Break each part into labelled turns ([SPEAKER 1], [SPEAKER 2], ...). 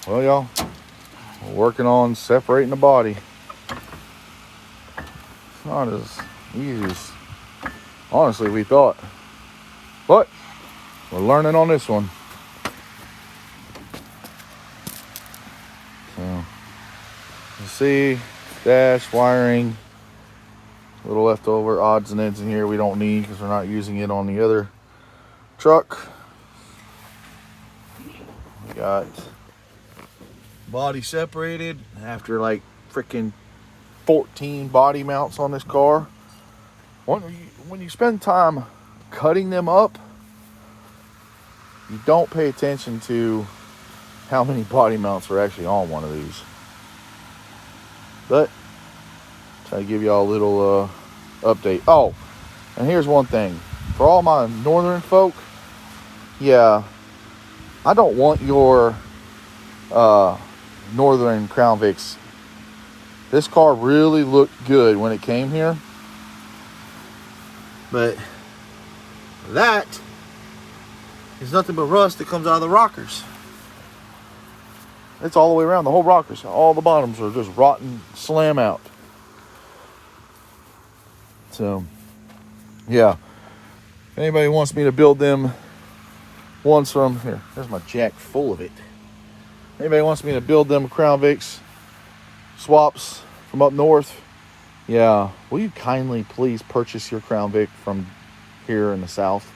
[SPEAKER 1] Well, y'all, we're working on separating the body. It's not as easy as honestly we thought, but we're learning on this one. So, you see, dash, wiring, a little leftover odds and ends in here we don't need because we're not using it on the other truck. We got body separated after like freaking 14 body mounts on this car. When you spend time cutting them up, you don't pay attention to how many body mounts are actually on one of these. But try to give y'all a little update. Oh, and here's one thing for all my northern folk. Yeah, I don't want your northern Crown Vics. This car really looked good when it came here, but that is nothing but rust that comes out of the rockers. It's all the way around, the whole rockers. All the bottoms are just rotten, slam out. So, yeah. If anybody wants me to build them ones from here, there's my jack full of it. Anybody wants me to build them Crown Vics swaps from up north, yeah, will you kindly please purchase your Crown Vic from here in the south?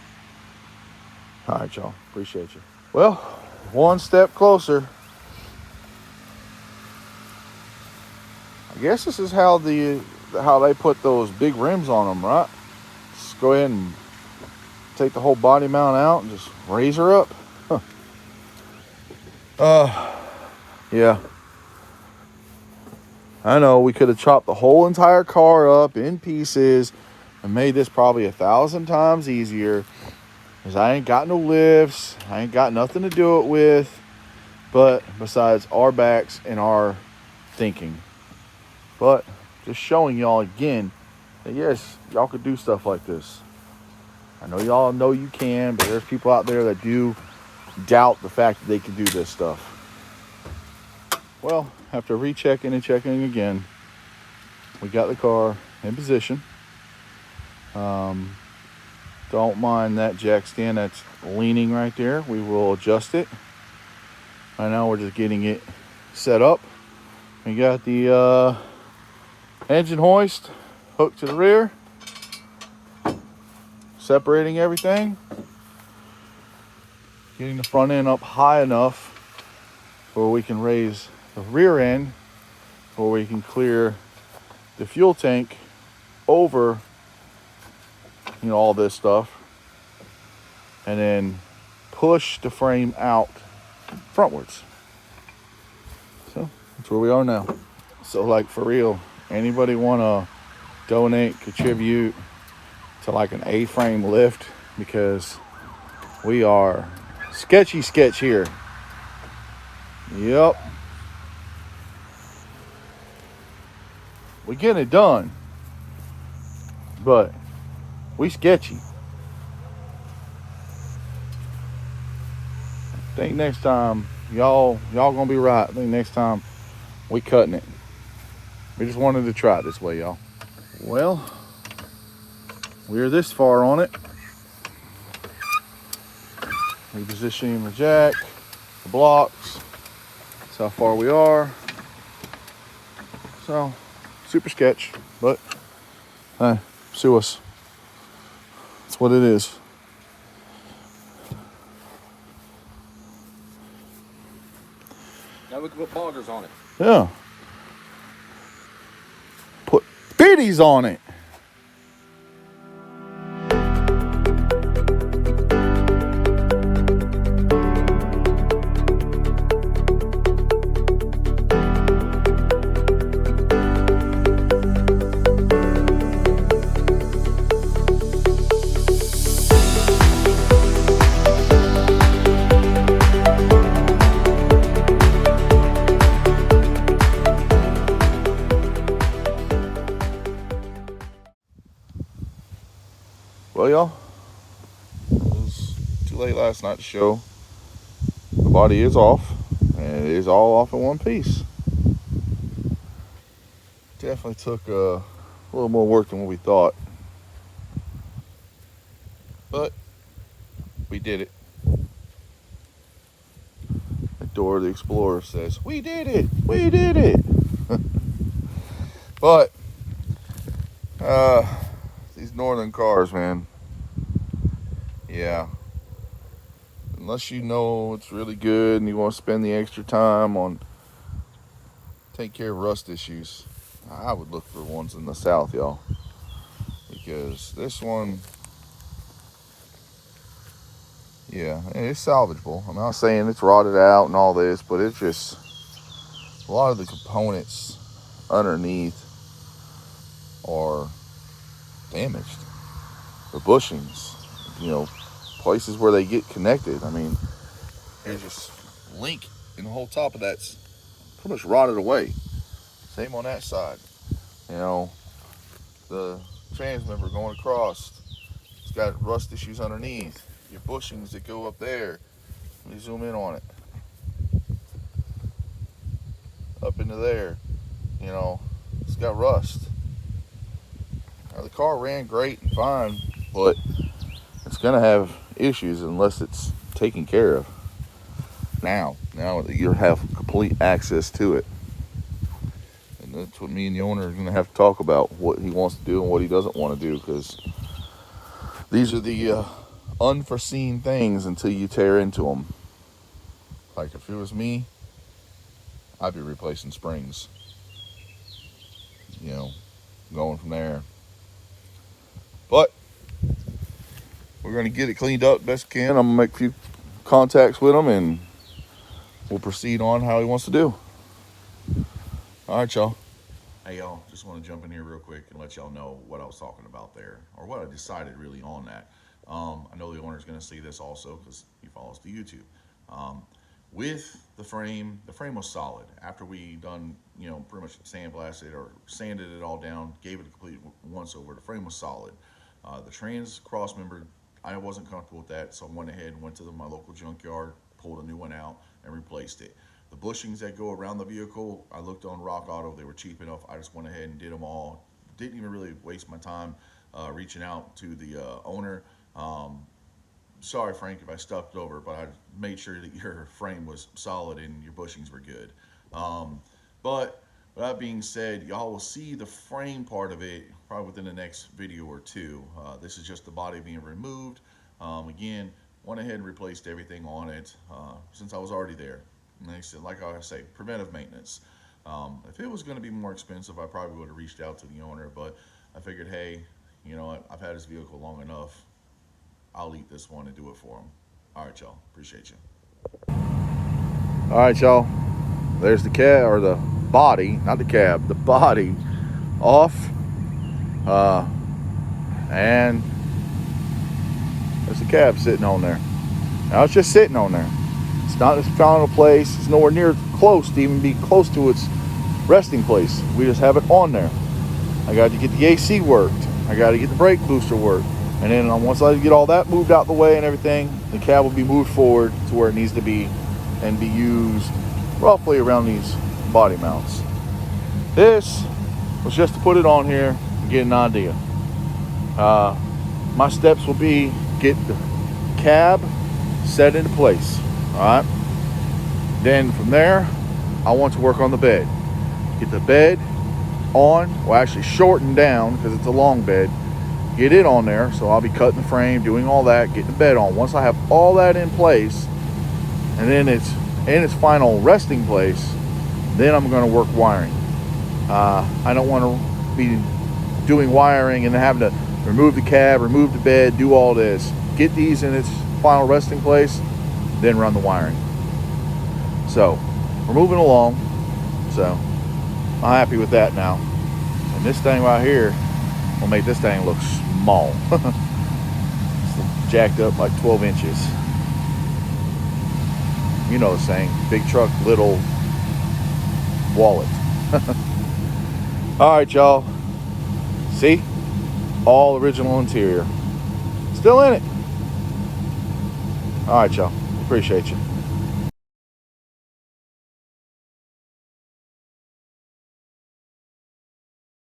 [SPEAKER 1] All right, y'all. Appreciate you. Well, one step closer. I guess this is how they put those big rims on them, right? Just go ahead and take the whole body mount out and just raise her up. Huh. Yeah. I know we could have chopped the whole entire car up in pieces and made this probably 1,000 times easier. Because I ain't got no lifts. I ain't got nothing to do it with. But besides our backs and our thinking. But just showing y'all again that yes, y'all could do stuff like this. I know y'all know you can, but there's people out there that do doubt the fact that they can do this stuff. Well, after rechecking and checking again, we got the car in position. Don't mind that jack stand that's leaning right there. We will adjust it. Right now we're just getting it set up. We got the engine hoist hooked to the rear, separating everything, getting the front end up high enough where we can raise the rear end, where we can clear the fuel tank over, you know, all this stuff, and then push the frame out frontwards. So that's where we are now. So like for real, anybody want to donate, contribute to like an A-frame lift, because we are sketch here. Yep. We getting it done, but we sketchy. I think next time y'all gonna be right. I think next time we cutting it. We just wanted to try it this way, y'all. Well, we're this far on it. Repositioning the jack, the blocks. That's how far we are. So, super sketch, but hey, sue us. That's what it is.
[SPEAKER 2] Now we can put boggers on it.
[SPEAKER 1] Yeah. Put biddies on it. Well, y'all, it was too late last night to show. The body is off, And it is all off in one piece. Definitely took a little more work than what we thought. But we did it. The Door of the Explorer says, "We did it! We did it!" But these northern cars, man. Yeah. Unless you know it's really good and you want to spend the extra time on take care of rust issues, I would look for ones in the south, y'all. Because this one, yeah, it's salvageable. I'm not saying it's rotted out and all this, but it's just a lot of the components underneath are damaged. The bushings, places where they get connected. I mean, there's just link in the whole top of that's pretty much rotted away. Same on that side. The transmember going across, it's got rust issues underneath. Your bushings that go up there. Let me zoom in on it. Up into there, it's got rust. Now, the car ran great and fine, but it's gonna have issues unless it's taken care of. Now you have complete access to it. And that's what me and the owner are going to have to talk about, what he wants to do and what he doesn't want to do, because these are the unforeseen things until you tear into them. Like if it was me, I'd be replacing springs. Going from there. But we're going to get it cleaned up best we can. I'm going to make a few contacts with him and we'll proceed on how he wants to do. All right, y'all. Hey, y'all, just want to jump in here real quick and let y'all know what I was talking about there, or what I decided really on that. I know the owner's going to see this also because he follows the YouTube. With the frame was solid. After we done, pretty much sandblasted or sanded it all down, gave it a complete once over, the frame was solid. The trans cross member, I wasn't comfortable with that, so I went ahead and went to my local junkyard, pulled a new one out, and replaced it. The bushings that go around the vehicle, I looked on Rock Auto, they were cheap enough. I just went ahead and did them all. Didn't even really waste my time reaching out to the owner. Sorry, Frank, if I stuffed over, but I made sure that your frame was solid and your bushings were good. But with that being said, y'all will see the frame part of it probably within the next video or two. This is just the body being removed. Again, went ahead and replaced everything on it since I was already there. And like I say, preventive maintenance. If it was going to be more expensive, I probably would have reached out to the owner, but I figured, hey, you know what, I've had this vehicle long enough. I'll eat this one and do it for him. All right, y'all. Appreciate you. All right, y'all. There's the cab, or the body, not the cab, the body off. And there's the cab sitting on there. Now it's just sitting on there. It's not its final place. It's nowhere near close to even be close to its resting place. We just have it on there. I got to get the AC worked. I got to get the brake booster worked. And then once I get all that moved out the way and everything, the cab will be moved forward to where it needs to be and be used roughly around these body mounts. This was just to put it on here and get an idea. My steps will be get the cab set into place. All right. Then from there, I want to work on the bed. Get the bed on, well, actually shortened down because it's a long bed. Get it on there, so I'll be cutting the frame, doing all that, getting the bed on. Once I have all that in place, and then it's in its final resting place, then I'm going to work wiring. I don't want to be doing wiring and having to remove the cab, remove the bed, do all this. Get these in its final resting place, then run the wiring. So we're moving along. So I'm happy with that now. And this thing right here will make this thing look small. It's jacked up like 12 inches. You know the saying, big truck, little wallet. All right, y'all. See? All original interior. Still in it. All right, y'all. Appreciate you.